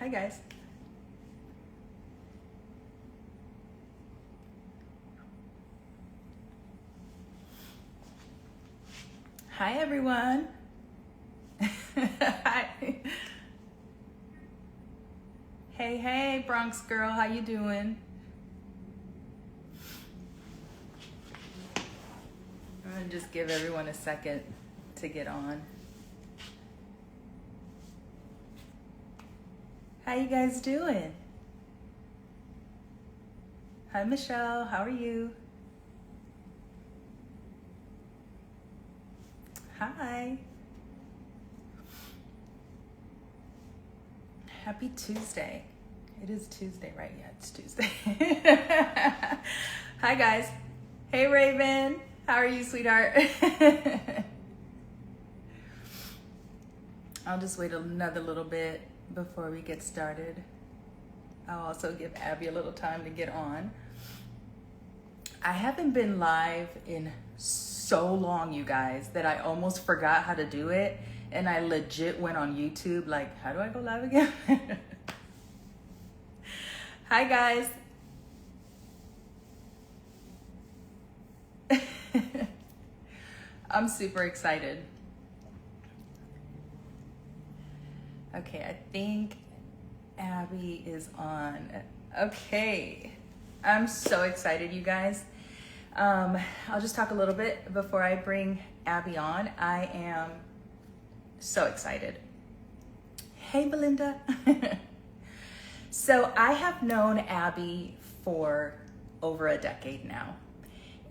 Hi, guys. Hi, everyone. Hi. Hey, hey, Bronx girl. How you doing? I'm gonna just give everyone a second to get on. How you guys doing? Hi, Michelle. How are you? Hi. Happy Tuesday. It is Tuesday, right? Yeah, it's Tuesday. Hi, guys. Hey, Raven. How are you, sweetheart? I'll just wait another little bit before we get started. I'll also give Abbie a little time to get on. I haven't been live in so long, you guys, that I almost forgot how to do it. And I legit went on YouTube, like, how do I go live again? Hi, guys. I'm super excited. Okay, I think Abbie is on. Okay, I'm so excited, you guys. I'll just talk a little bit before I bring Abbie on. I am so excited. Hey, Belinda. So I have known Abbie for over a decade now,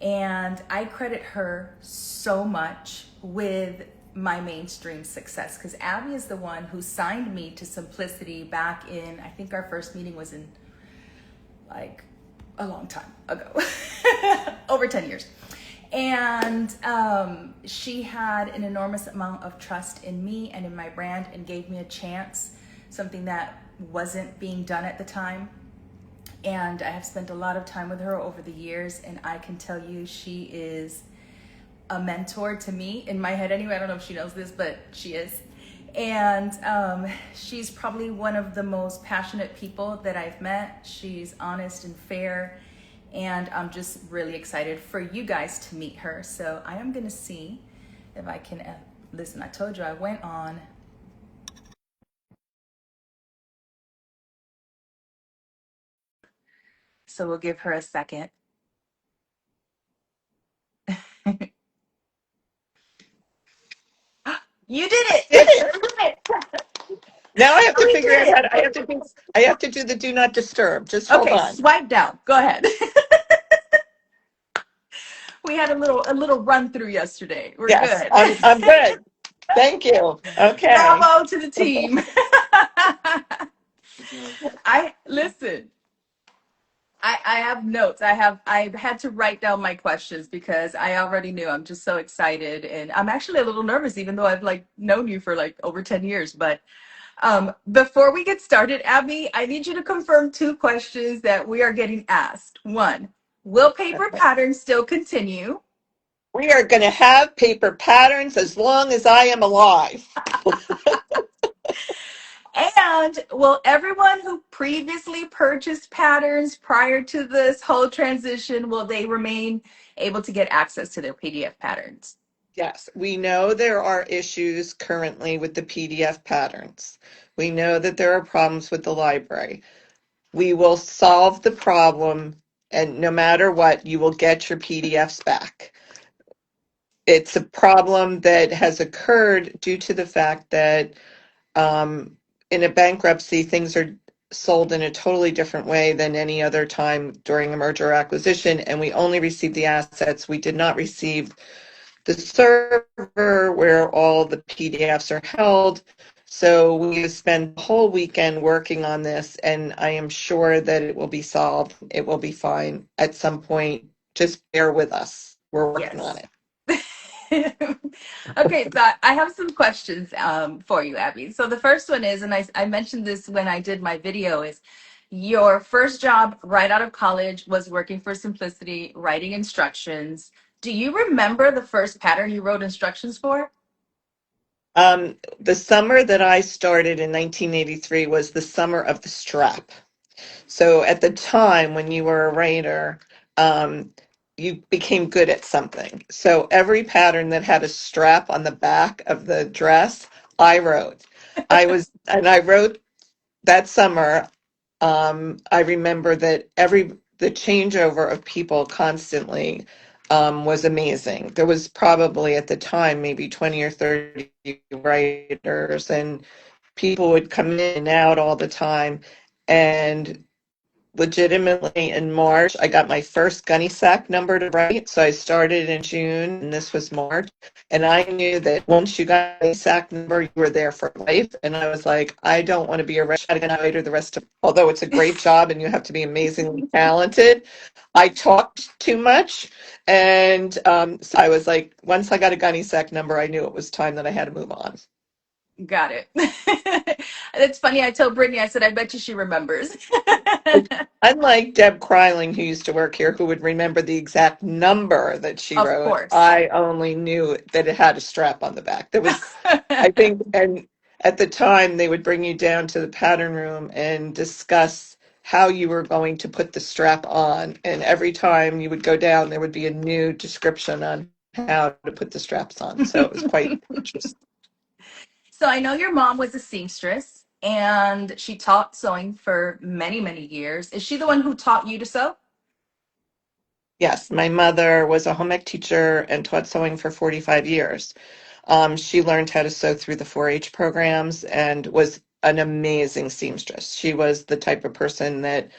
and I credit her so much with my mainstream success because Abbie is the one who signed me to Simplicity back in, I think our first meeting was in like a long time ago, over 10 years. And she had an enormous amount of trust in me and in my brand and gave me a chance, something that wasn't being done at the time. And I have spent a lot of time with her over the years, and I can tell you she is a mentor to me, in my head anyway. I don't know if she knows this, but she is. And she's probably one of the most passionate people that I've met. She's honest and fair, and I'm just really excited for you guys to meet her. So I am gonna see if I can, listen, I told you I went on. So we'll give her a second. You did it! Did it. You did it! Now I have to We figure did out how it! to, I have to do the do not disturb. Just hold Okay, on. swipe down. Go ahead. We had a little run through yesterday. We're Yes, good. I'm good. Thank you. Okay. Bravo to the team. I listen. I have notes. I had to write down my questions because I already knew. I'm just so excited, and I'm actually a little nervous, even though I've like known you for like over 10 years. But before we get started, Abbie, I need you to confirm two questions that we are getting asked. One, will paper patterns still continue? We are going to have paper patterns as long as I am alive. And will everyone who previously purchased patterns prior to this whole transition, will they remain able to get access to their PDF patterns? Yes, we know there are issues currently with the PDF patterns. We know that there are problems with the library. We will solve the problem, and no matter what, you will get your PDFs back. It's a problem that has occurred due to the fact that um, in a bankruptcy, things are sold in a totally different way than any other time during a merger or acquisition, and we only received the assets. We did not receive the server where all the PDFs are held. So we have spent the whole weekend working on this, and I am sure that it will be solved. It will be fine at some point. Just bear with us. We're working on Yes. it. Okay, so I have some questions for you, Abbie. So the first one is, and I mentioned this when I did my video, is your first job right out of college was working for Simplicity, writing instructions. Do you remember the first pattern you wrote instructions for? The summer that I started in 1983 was the summer of the strap. So at the time when you were a writer, um, you became good at something. So every pattern that had a strap on the back of the dress, I wrote. I wrote that summer. I remember that the changeover of people constantly was amazing. There was probably at the time maybe 20 or 30 writers, and people would come in and out all the time. And legitimately in March, I got my first gunny sack number to write. So I started in June and this was March. And I knew that once you got a gunny sack number, you were there for life. And I was like, I don't want to be a writer the rest of, although it's a great job and you have to be amazingly talented. I talked too much. And so I was like, once I got a gunny sack number, I knew it was time that I had to move on. Got it. It's funny. I told Brittany, I said, I bet you she remembers. Unlike Deb Kryling, who used to work here, who would remember the exact number that she Of wrote, course. I only knew that it had a strap on the back. There was, I think, and at the time they would bring you down to the pattern room and discuss how you were going to put the strap on. And every time you would go down, there would be a new description on how to put the straps on. So it was quite interesting. So I know your mom was a seamstress and she taught sewing for many, many years. Is she the one who taught you to sew? Yes, my mother was a home ec teacher and taught sewing for 45 years. She learned how to sew through the 4-H programs and was an amazing seamstress. She was the type of person that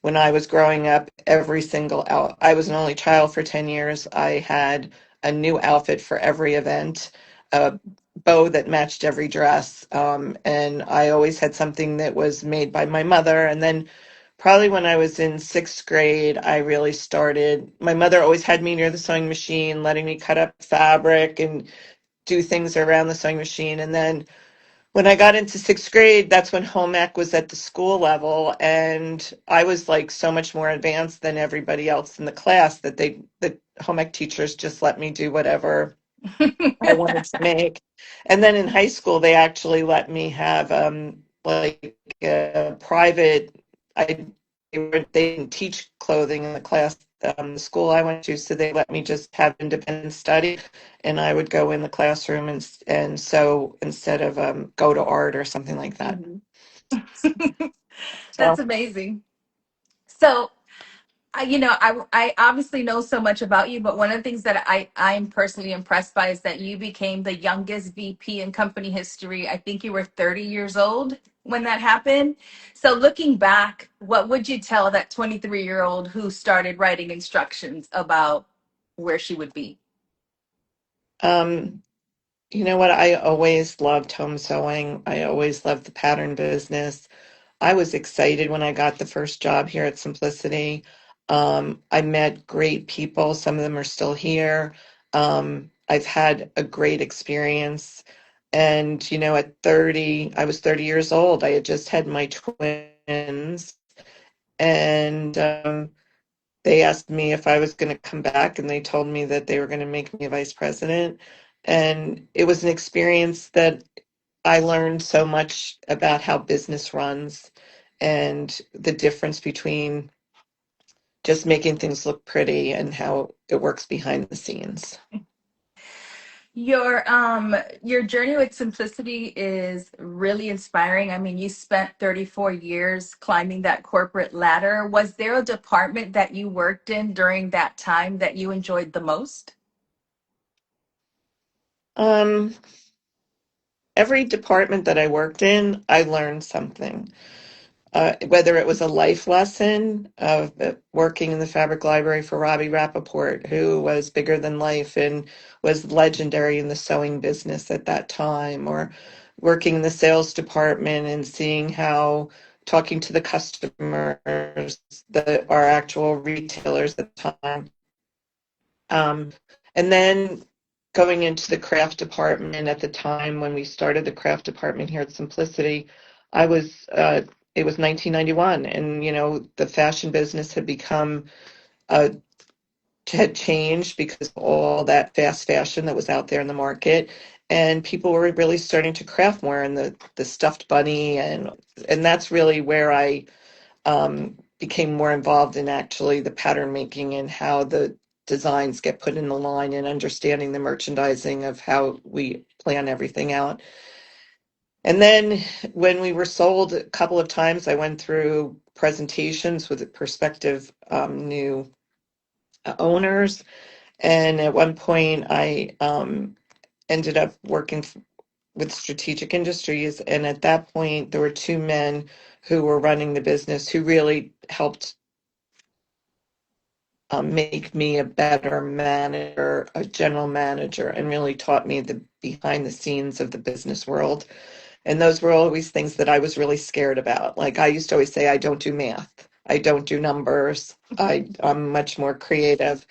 when I was growing up, every single out, I was an only child for 10 years. I had a new outfit for every event, a bow that matched every dress. And I always had something that was made by my mother. And then probably when I was in 6th grade, I really started. My mother always had me near the sewing machine, letting me cut up fabric and do things around the sewing machine. And then when I got into 6th grade, that's when home ec was at the school level, and I was like so much more advanced than everybody else in the class that the home ec teachers just let me do whatever I wanted to make. And then in high school, they actually let me have like a private. I they didn't teach clothing in the class, the school I went to, so they let me just have independent study, and I would go in the classroom and sew instead of go to art or something like that. Mhm. That's So amazing. So I obviously know so much about you, but one of the things that I'm personally impressed by is that you became the youngest VP in company history. I think you were 30 years old when that happened. So looking back, what would you tell that 23-year-old who started writing instructions about where she would be? um, you know what? I always loved home sewing. I always loved the pattern business. I was excited when I got the first job here at Simplicity. I met great people. Some of them are still here. I've had a great experience. And, at 30, I was 30 years old. I had just had my twins. And they asked me if I was going to come back, and they told me that they were going to make me a vice president. And it was an experience that I learned so much about how business runs and the difference between just making things look pretty and how it works behind the scenes. Your journey with simplicity is really inspiring. I mean, you spent 34 years climbing that corporate ladder. Was there a department that you worked in during that time that you enjoyed the most? Um, every department that I worked in, I learned something. Whether it was a life lesson of working in the fabric library for Robbie Rappaport, who was bigger than life and was legendary in the sewing business at that time, or working in the sales department and seeing how talking to the customers, our actual retailers at the time, um, and then going into the craft department at the time when we started the craft department here at Simplicity, I was, it was 1991, and the fashion business had become, uh, had changed because of all that fast fashion that was out there in the market. and people were really starting to craft more in the stuffed bunny, and that's really where I became more involved in actually the pattern making and how the designs get put in the line and understanding the merchandising of how we plan everything out. And then when we were sold a couple of times, I went through presentations with prospective new owners. And at one point, I ended up working with Strategic Industries. And at that point, there were two men who were running the business who really helped make me a better manager, a general manager, and really taught me the behind the scenes of the business world. And those were always things that I was really scared about. Like I used to always say, I don't do math. I don't do numbers. I'm much more creative.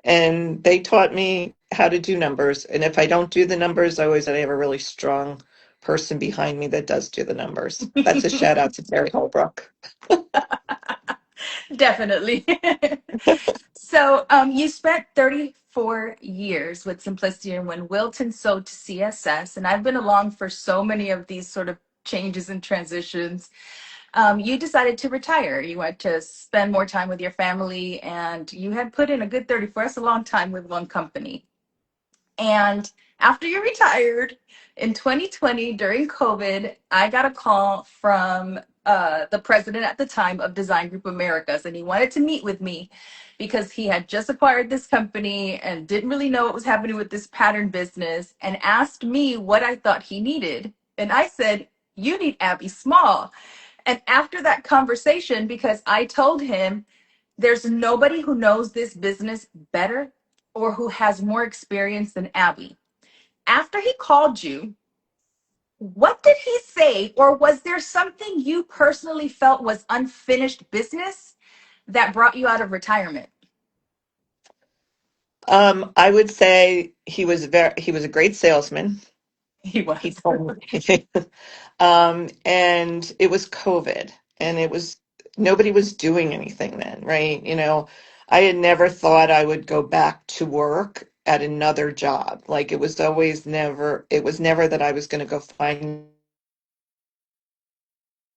And they taught me how to do numbers. And if I don't do the numbers, I have a really strong person behind me that does do the numbers. That's a shout out to Terry Holbrook. Definitely. So, you spent 34 years with Simplicity and when Wilton sold to CSS, and I've been along for so many of these sort of changes and transitions. You decided to retire. You wanted to spend more time with your family, and you had put in a good 34. That's a long time with one company. And after you retired in 2020 during COVID, I got a call from the president at the time of Design Group Americas, and he wanted to meet with me because he had just acquired this company and didn't really know what was happening with this pattern business and asked me what I thought he needed. And I said, "You need Abbie Small." And after that conversation, because I told him there's nobody who knows this business better or who has more experience than Abbie. After he called you, what did he say? Or was there something you personally felt was unfinished business that brought you out of retirement? I would say he was a great salesman. He He was. told me, and it was COVID, and it was nobody was doing anything then, right? I had never thought I would go back to work at another job. Like it was never that I was going to go find.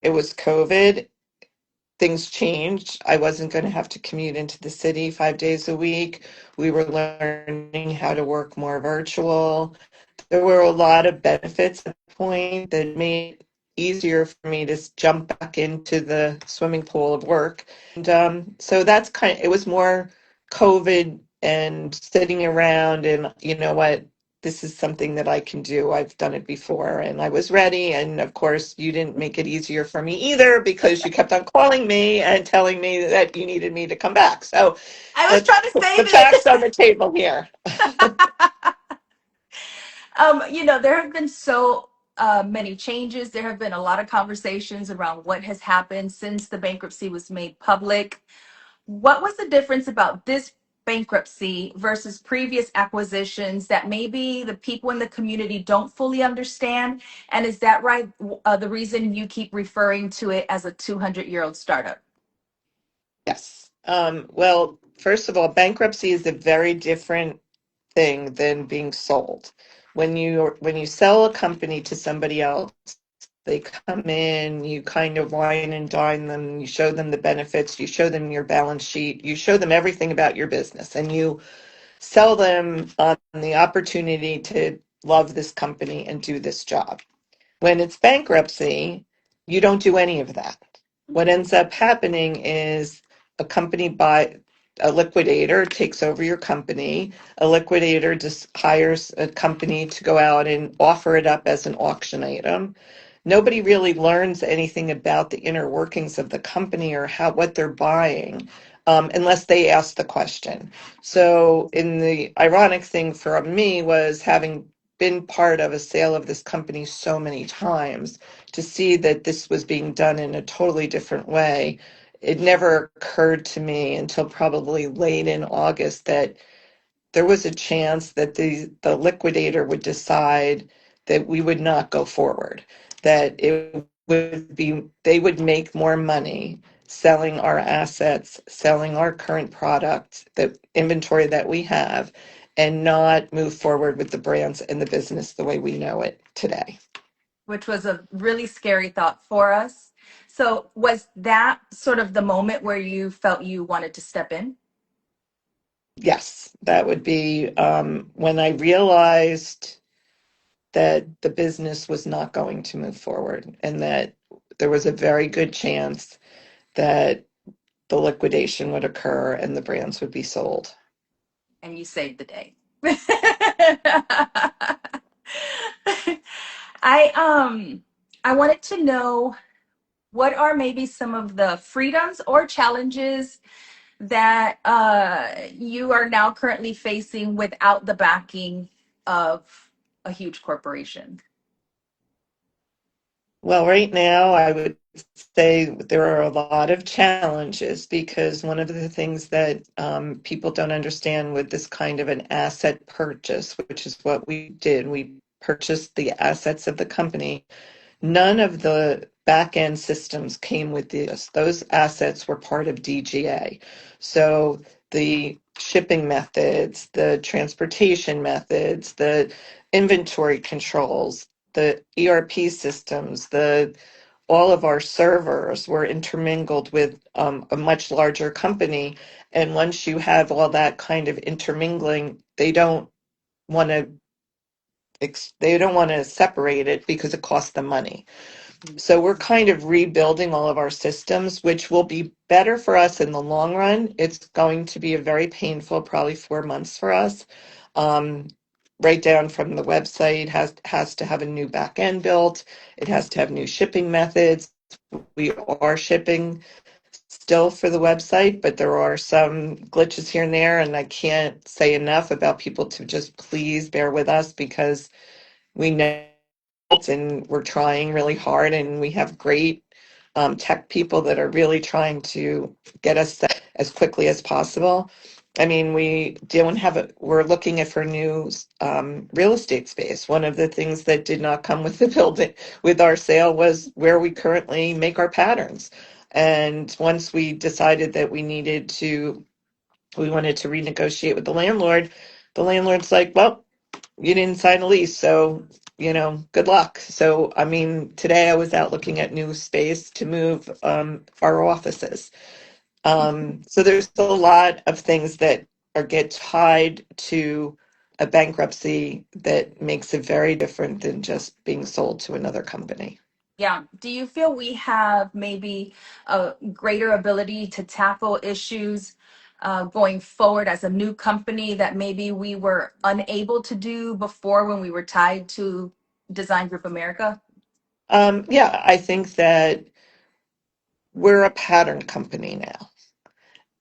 It was COVID. Things changed. I wasn't going to have to commute into the city 5 days a week. We were learning how to work more virtual. There were a lot of benefits at the point that made it easier for me to jump back into the swimming pool of work. And so it was more COVID and sitting around and you know what, this is something that I can do. I've done it before and I was ready. And of course, you didn't make it easier for me either because you kept on calling me and telling me that you needed me to come back. So I was let's trying to put the save facts on it. the table here. There have been so many changes. There have been a lot of conversations around what has happened since the bankruptcy was made public. What was the difference about this bankruptcy versus previous acquisitions that maybe the people in the community don't fully understand? And is that right? The reason you keep referring to it as a 200-year-old startup? Yes. Well, first of all, bankruptcy is a very different thing than being sold. When you sell a company to somebody else, they come in, you kind of wine and dine them, you show them the benefits, you show them your balance sheet, you show them everything about your business, and you sell them on the opportunity to love this company and do this job. When it's bankruptcy, you don't do any of that. What ends up happening is a liquidator takes over your company. A liquidator just hires a company to go out and offer it up as an auction item. Nobody really learns anything about the inner workings of the company or what they're buying, unless they ask the question. So, in the ironic thing for me was having been part of a sale of this company so many times to see that this was being done in a totally different way. It never occurred to me until probably late in August that there was a chance that the liquidator would decide that we would not go forward, that it would be they would make more money selling our assets, selling our current product, the inventory that we have, and not move forward with the brands and the business the way we know it today. Which was a really scary thought for us. So, was that sort of the moment where you felt you wanted to step in? Yes, that would be when I realized that the business was not going to move forward and that there was a very good chance that the liquidation would occur and the brands would be sold. And you saved the day. I wanted to know, what are maybe some of the freedoms or challenges that you are now currently facing without the backing of a huge corporation? Well, right now, I would say there are a lot of challenges because one of the things that people don't understand with this kind of an asset purchase, which is what we did, we purchased the assets of the company. None of the back end systems came with this. Those assets were part of DGA. So the shipping methods, the transportation methods, the inventory controls, the ERP systems, the all of our servers were intermingled with a much larger company. And once you have all that kind of intermingling, want to they don't want to separate it because it costs them money. So we're kind of rebuilding all of our systems, which will be better for us in the long run. It's going to be a very painful, probably 4 months for us. Um, right down from the website has to have a new back end built. It has to have new shipping methods. We are shipping still for the website, but there are some glitches here and there, and I can't say enough about people to just please bear with us because we know and we're trying really hard and we have great tech people that are really trying to get us set as quickly as possible. I mean, we're looking at for new real estate space. One of the things that did not come with the building, with our sale, was where we currently make our patterns. And once we decided that we wanted to renegotiate with the landlord's like, well, you didn't sign a lease, so good luck. So I mean, today I was out looking at new space to move our offices. So there's a lot of things that are get tied to a bankruptcy that makes it very different than just being sold to another company. Yeah. Do you feel we have maybe a greater ability to tackle issues going forward as a new company that maybe we were unable to do before when we were tied to Design Group America? Yeah, I think that we're a pattern company now.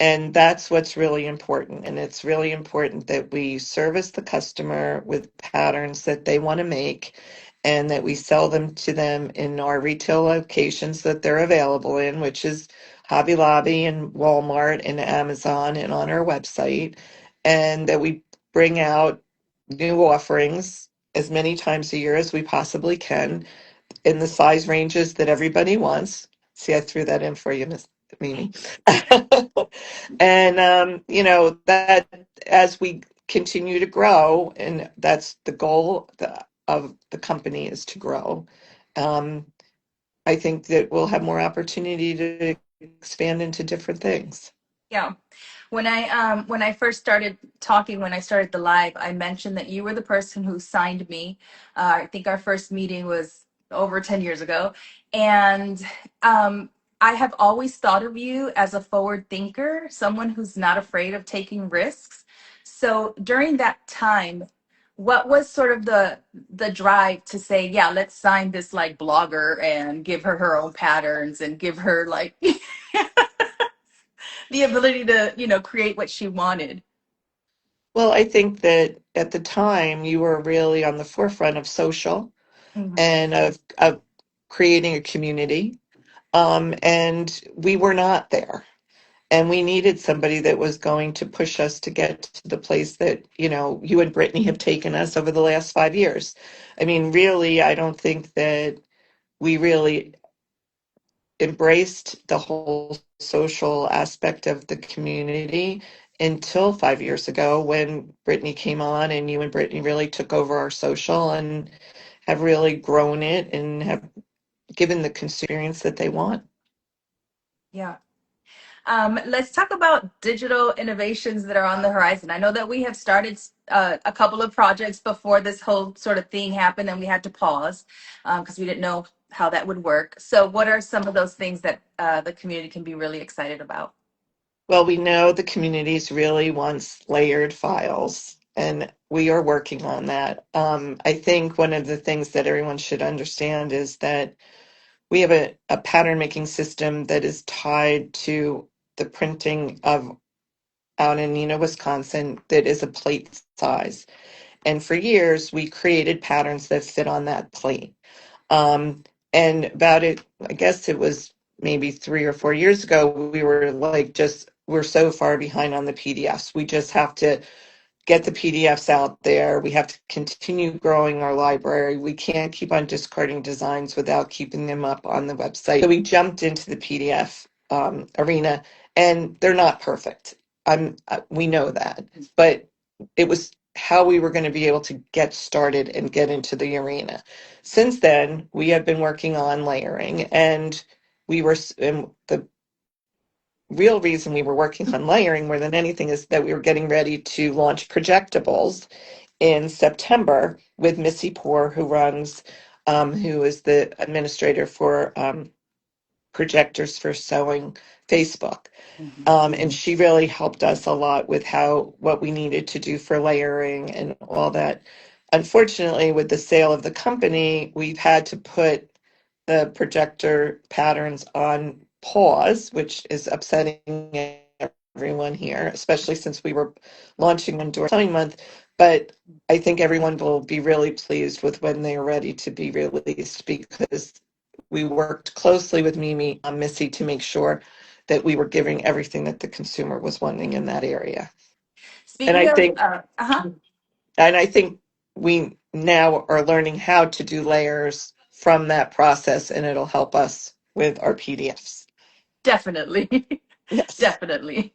And that's what's really important. And it's really important that we service the customer with patterns that they want to make and that we sell them to them in our retail locations that they're available in, which is Hobby Lobby and Walmart and Amazon and on our website. And that we bring out new offerings as many times a year as we possibly can in the size ranges that everybody wants. See, I threw that in for you, Miss Mimi. And that as we continue to grow, and that's the goal of the company is to grow. Um, I think that we'll have more opportunity to expand into different things. Yeah. When I first started talking, when I started the live, I mentioned that you were the person who signed me. I think our first meeting was over 10 years ago. And I have always thought of you as a forward thinker, someone who's not afraid of taking risks. So during that time, what was sort of the drive to say, yeah, let's sign this like blogger and give her her own patterns and give her like the ability to, create what she wanted. Well, I think that at the time you were really on the forefront of social Hmm. and of creating a community. And we were not there. And we needed somebody that was going to push us to get to the place that, you and Brittany have taken us over the last 5 years. I mean, really, I don't think that we really embraced the whole social aspect of the community until 5 years ago when Brittany came on and you and Brittany really took over our social and have really grown it and have given the consumer experience that they want. Yeah. Let's talk about digital innovations that are on the horizon. I know that we have started a couple of projects before this whole sort of thing happened, and we had to pause because we didn't know how that would work. So, what are some of those things that the community can be really excited about? Well, we know the communities really wants layered files, and we are working on that. I think one of the things that everyone should understand is that we have a pattern making system that is tied to the printing of out in Neenah, Wisconsin, that is a plate size. And for years, we created patterns that fit on that plate. Um, and about it, I guess it was maybe 3 or 4 years ago, we were like, we're so far behind on the PDFs. We just have to get the PDFs out there. We have to continue growing our library. We can't keep on discarding designs without keeping them up on the website. So we jumped into the PDF arena, and they're not perfect. We know that, but it was how we were going to be able to get started and get into the arena. Since then, we have been working on layering, and and the real reason we were working on layering more than anything is that we were getting ready to launch projectables in September with Missy Poor, who is the administrator for Projectors for Sewing Facebook. Mhm. And she really helped us a lot with what we needed to do for layering and all that. Unfortunately, with the sale of the company, we've had to put the projector patterns on pause, which is upsetting everyone here, especially since we were launching them during sewing month. But I think everyone will be really pleased with when they are ready to be released, because we worked closely with Missy, to make sure that we were giving everything that the consumer was wanting in that area. And Speaking I of, think, uh-huh. and I think we now are learning how to do layers from that process, and it'll help us with our PDFs. Definitely. Yes. Definitely.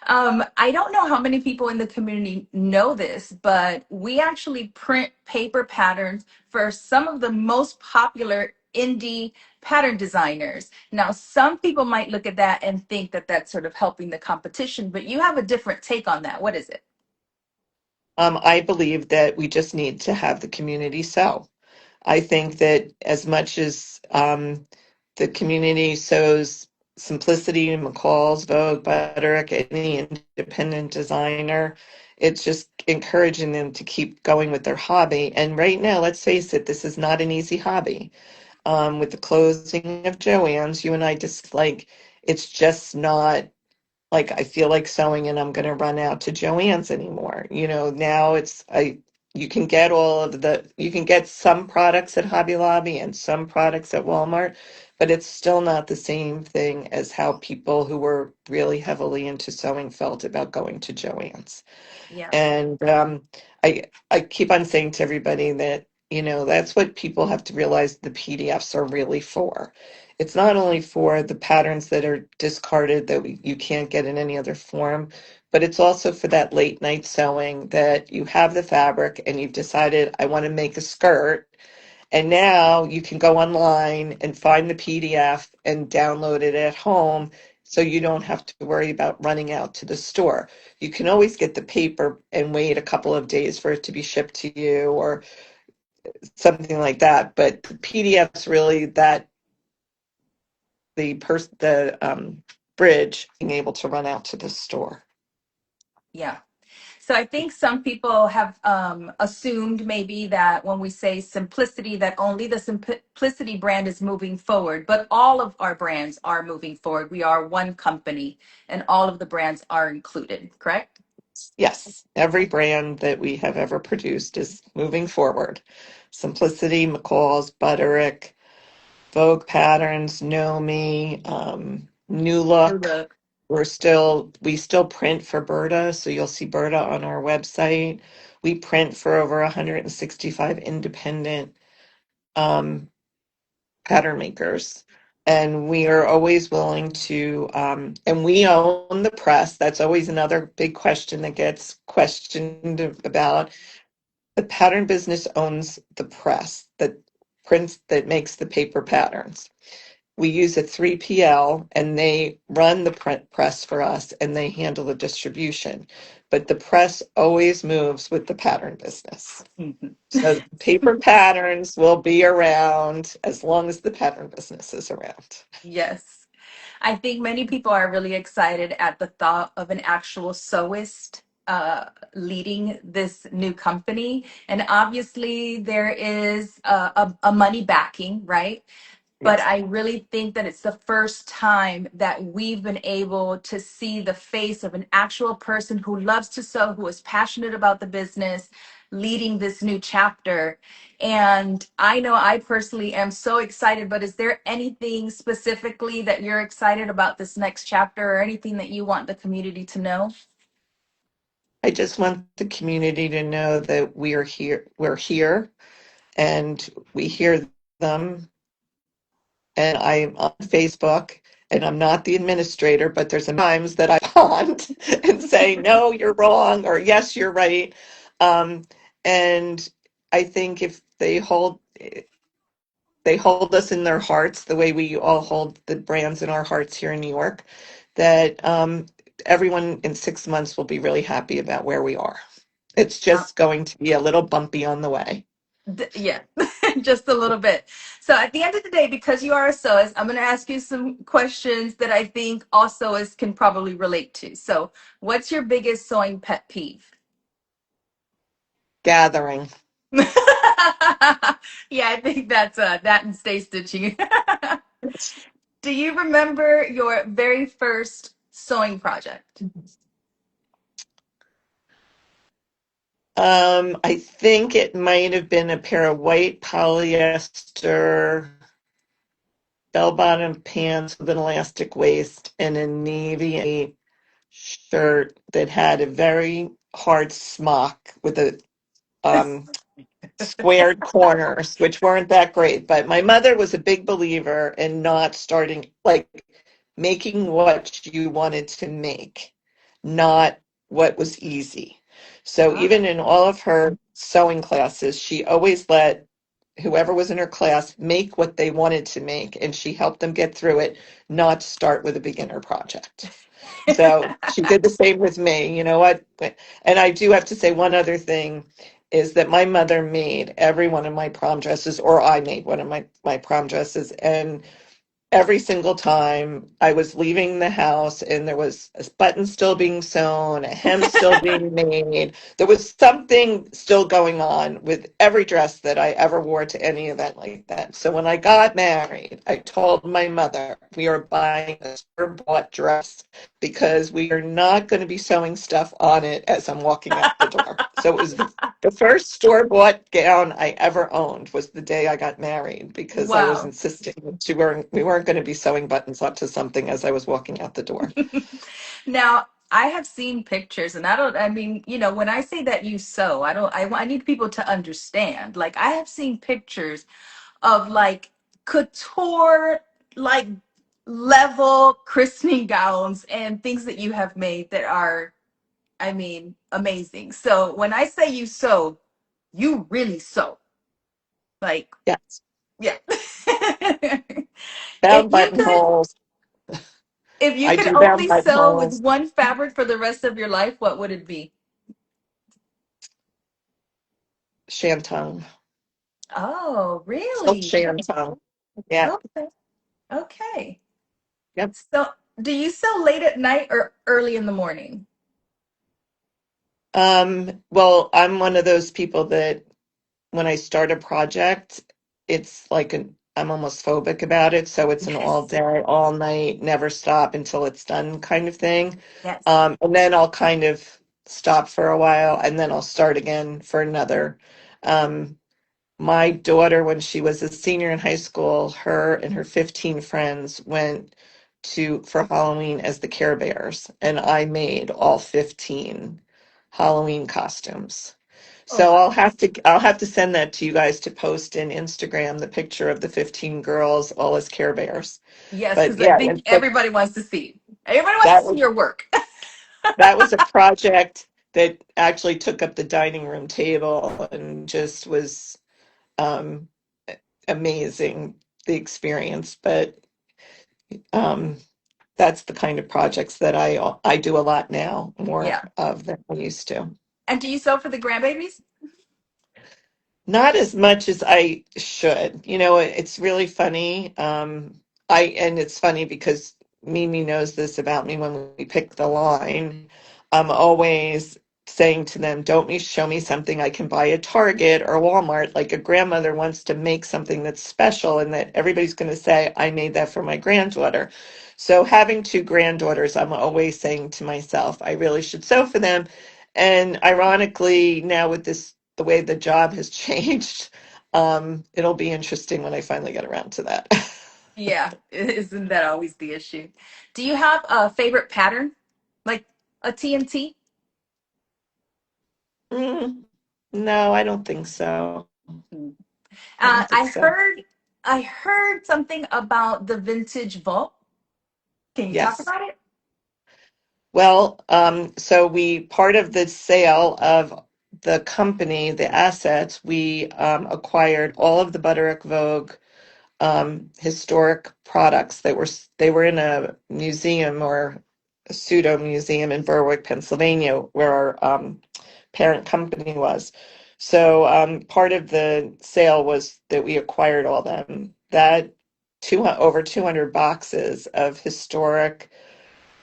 I don't know how many people in the community know this, but we actually print paper patterns for some of the most popular indie pattern designers. Now, some people might look at that and think that that's sort of helping the competition, but you have a different take on that. What is it? I believe that we just need to have the community sew. I think that as much as the community shows simplicity, McCall's, Vogue, Butterick, any independent designer, it's just encouraging them to keep going with their hobby. And right now, let's face it, this is not an easy hobby. With the closing of Joann's, you and I just like, it's just not like I feel like sewing and I'm going to run out to Joann's anymore. Now you can get some products at Hobby Lobby and some products at Walmart, but it's still not the same thing as how people who were really heavily into sewing felt about going to Joann's. Yeah. And I keep on saying to everybody that, that's what people have to realize the PDFs are really for. It's not only for the patterns that are discarded that you can't get in any other form, but it's also for that late night sewing that you have the fabric and you've decided, I want to make a skirt. And now you can go online and find the PDF and download it at home, so you don't have to worry about running out to the store. You can always get the paper and wait a couple of days for it to be shipped to you or something like that. But the PDF's really the bridge being able to run out to the store. Yeah. So I think some people have assumed maybe that when we say simplicity, that only the simplicity brand is moving forward, but all of our brands are moving forward. We are one company and all of the brands are included, correct? Yes, every brand that we have ever produced is moving forward. Simplicity, McCall's, Butterick, Vogue Patterns, Nomi, New New Look. look. We still print for Berta, so you'll see Berta on our website. We print for over 165 independent um, pattern makers. and we are always willing to, and we own the press. That's always another big question that gets questioned about. The pattern business owns the press that prints, that makes the paper patterns. We use a 3PL and they run the print press for us and they handle the distribution. But the press always moves with the pattern business. Mhm. So paper patterns will be around as long as the pattern business is around. Yes. I think many people are really excited at the thought of an actual sewist leading this new company. And obviously, there is a money backing, right? But Yes. I really think that it's the first time that we've been able to see the face of an actual person who loves to sew, who is passionate about the business, leading this new chapter. And I know I personally am so excited, but is there anything specifically that you're excited about this next chapter or anything that you want the community to know? I just want the community to know that we're here and we hear them. And I'm on Facebook and I'm not the administrator, but there's times that I respond and say, no, you're wrong, or yes, you're right. Um, and I think if they hold us in their hearts the way we all hold the brands in our hearts here in New York, that everyone in 6 months will be really happy about where we are. It's just going to be a little bumpy on the way. Yeah, just a little bit. So at the end of the day, because you are a sewist, I'm going to ask you some questions that I think all sewists can probably relate to. So, what's your biggest sewing pet peeve? Gathering. Yeah, I think that's that and stay stitching. Do you remember your very first sewing project? I think it might have been a pair of white polyester bell-bottom pants with an elastic waist and a navy shirt that had a very hard smock with a um, squared corners, which weren't that great. But my mother was a big believer in not starting, like making what you wanted to make, not what was easy. So Ah. even in all of her sewing classes, she always let whoever was in her class make what they wanted to make, and she helped them get through it, not start with a beginner project. So she did the same with me. You know what? And I do have to say one other thing is that my mother made every one of my prom dresses, or I made one of my prom dresses. And every single time I was leaving the house and there was a button still being sewn, a hem still being made. There was something still going on with every dress that I ever wore to any event like that. So when I got married, I told my mother we are buying a store-bought dress because we are not going to be sewing stuff on it as I'm walking out the door. So it was the first store-bought gown I ever owned was the day I got married because I was Wow. insisting that we weren't going to be sewing buttons onto something as I was walking out the door. Now, I have seen pictures, and I mean, when I say that you sew, I need people to understand. Like, I have seen pictures of like couture, like level christening gowns and things that you have made that are, I mean, amazing. So when I say you sew, you really sew. Like, Yes, yeah. If bound you could, buttonholes. if you I could do bound only sew with buttonholes. one fabric for the rest of your life, what would it be? Shantung, Oh, silk really? shantung. Yeah, Okay. Okay. yep. So, do you sew late at night or early in the morning? Well, I'm one of those people that when I start a project, it's like I'm almost phobic about it. So it's an all Yes. day, all night, never stop until it's done kind of thing. Yes. And then I'll kind of stop for a while and then I'll start again for another. Um, my daughter, when she was a senior in high school, her and her 15 friends went to for Halloween as the Care Bears, and I made all 15 Halloween costumes. Oh So my. I'll have to send that to you guys to post in Instagram, the picture of the 15 girls all as Care Bears. Yes, But because I yeah, think everybody wants to see. Everybody wants to that see was your work. that was a project that actually took up the dining room table and just was um, amazing, the experience. But um, that's the kind of projects that I do a lot now, more Yeah. of than I used to. And do you sew for the grandbabies? Not as much as I should. It's really funny. And it's funny because Mimi knows this about me when we pick the line. I'm always saying to them, don't me show me something I can buy at Target or Walmart. Like a grandmother wants to make something that's special and that everybody's going to say, I made that for my granddaughter. So having two granddaughters, I'm always saying to myself, I really should sew for them. And ironically, now with the way the job has changed, it'll be interesting when I finally get around to that. Yeah, isn't that always the issue? Do you have a favorite pattern, like a TNT? Mm, no, I don't think so. Mm. I don't think I so. heard, I heard something about the vintage vault. Can you talk Yes. about it? Well, so we part of the sale of the company, the assets, we acquired all of the Butterick Vogue historic products that they were in a museum or a pseudo museum in Berwick, Pennsylvania, where our parent company was. So part of the sale was that we acquired all them. That over 200 boxes of historic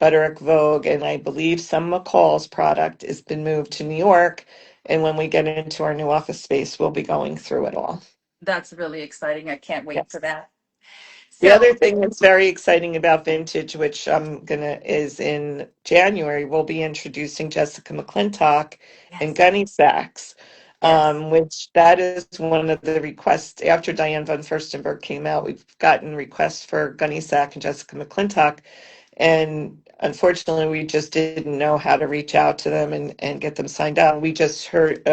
Butterick Vogue, and I believe some McCall's product has been moved to New York. And when we get into our new office space, we'll be going through it all. That's really exciting. I can't wait for Yes. that. The So, other thing that's very exciting about vintage, which is in January, we'll be introducing Jessica McClintock and yes, Gunny Sacks, yes, which that is one of the requests after Diane von Furstenberg came out. We've gotten requests for Gunny Sack and Jessica McClintock, and unfortunately, we just didn't know how to reach out to them and get them signed on. We just heard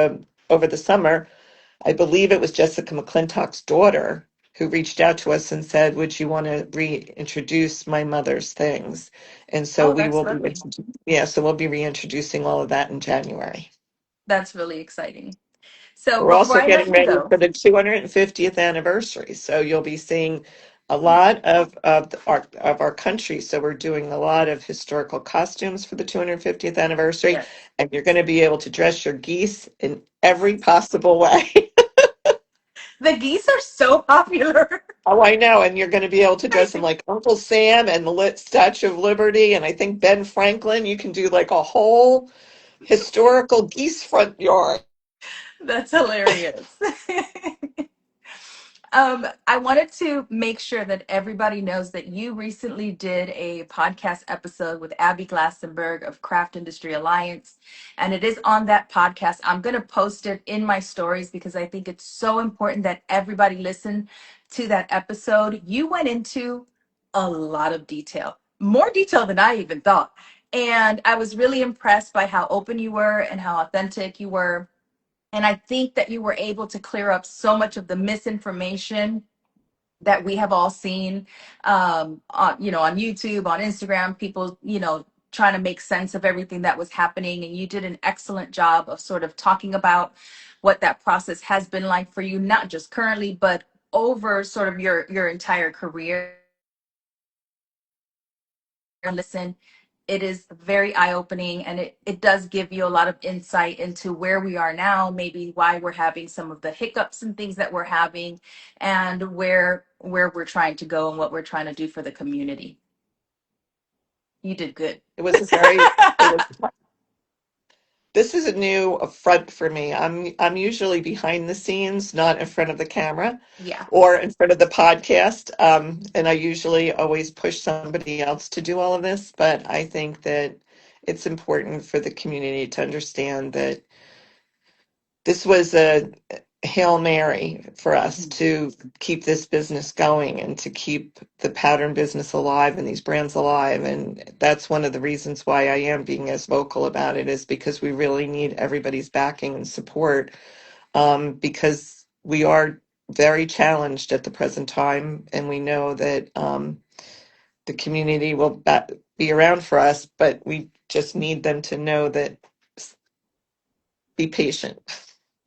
over the summer. I believe it was Jessica McClintock's daughter who reached out to us and said, would you want to reintroduce my mother's things? And so oh, we that's will be, lovely. yeah, so we'll be reintroducing all of that in January. That's really exciting. So, We're before also I let getting you ready go, for the 250th anniversary. So you'll be seeing a lot of our country. So we're doing a lot of historical costumes for the 250th anniversary, yes, and you're going to be able to dress your geese in every possible way. the geese are so popular. Oh, I know. And you're going to be able to dress him like Uncle Sam and the Statue of Liberty. And I think Ben Franklin, you can do like a whole historical geese front yard. That's hilarious. I wanted to make sure that everybody knows that you recently did a podcast episode with Abby Glassenberg of Craft Industry Alliance, and it is on that podcast. I'm going to post it in my stories because I think it's so important that everybody listen to that episode. You went into a lot of detail, more detail than I even thought. And I was really impressed by how open you were and how authentic you were. And I think that you were able to clear up so much of the misinformation that we have all seen, on YouTube, on Instagram, people, trying to make sense of everything that was happening. And you did an excellent job of sort of talking about what that process has been like for you, not just currently, but over sort of your entire career. And listen, it is very eye-opening, and it does give you a lot of insight into where we are now, maybe why we're having some of the hiccups and things that we're having, and where we're trying to go and what we're trying to do for the community. You did good. It was, this is a new front for me. I'm usually behind the scenes, not in front of the camera Yeah, or in front of the podcast. And I usually always push somebody else to do all of this, but I think that it's important for the community to understand that this was Hail Mary for us to keep this business going and to keep the pattern business alive and these brands alive. And that's one of the reasons why I am being as vocal about it, is because we really need everybody's backing and support, because we are very challenged at the present time. And we know that the community will be around for us, but we just need them to know that be patient.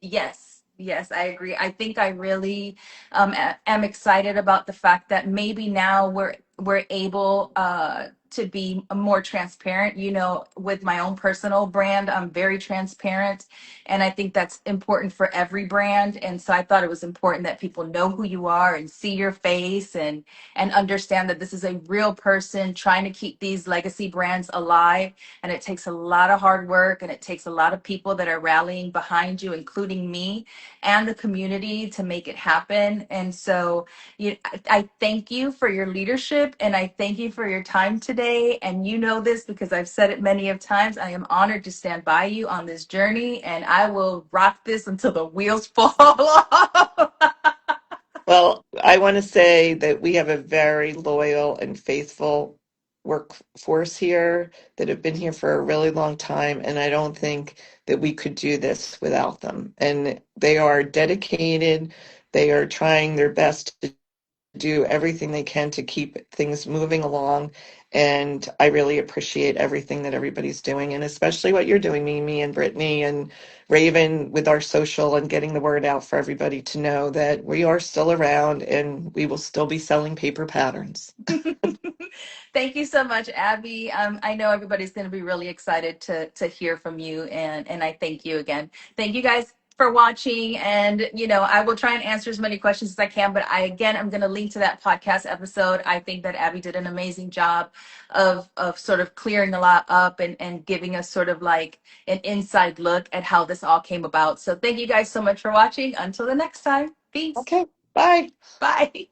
Yes, yes, I agree. I think I really am excited about the fact that maybe now we're able to be more transparent. You know, with my own personal brand, I'm very transparent, and I think that's important for every brand. And so I thought it was important that people know who you are and see your face and understand that this is a real person trying to keep these legacy brands alive, and it takes a lot of hard work, and it takes a lot of people that are rallying behind you, including me and the community, to make it happen. And so I thank you for your leadership, and I thank you for your time today. And you know this because I've said it many of times. I am honored to stand by you on this journey, and I will rock this until the wheels fall off. Well, I want to say that we have a very loyal and faithful workforce here that have been here for a really long time, and I don't think that we could do this without them. And they are dedicated. They are trying their best to do everything they can to keep things moving along. And I really appreciate everything that everybody's doing, and especially what you're doing, Mimi and Brittany and Raven, with our social and getting the word out for everybody to know that we are still around and we will still be selling paper patterns. Thank you so much, Abby. I know everybody's going to be really excited to hear from you, and I thank you again. Thank you guys for watching, and I will try and answer as many questions as I can. But I'm going to link to that podcast episode. I think that Abby did an amazing job of sort of clearing a lot up and giving us sort of like an inside look at how this all came about. So thank you guys so much for watching. Until the next time, peace. Okay, bye. Bye.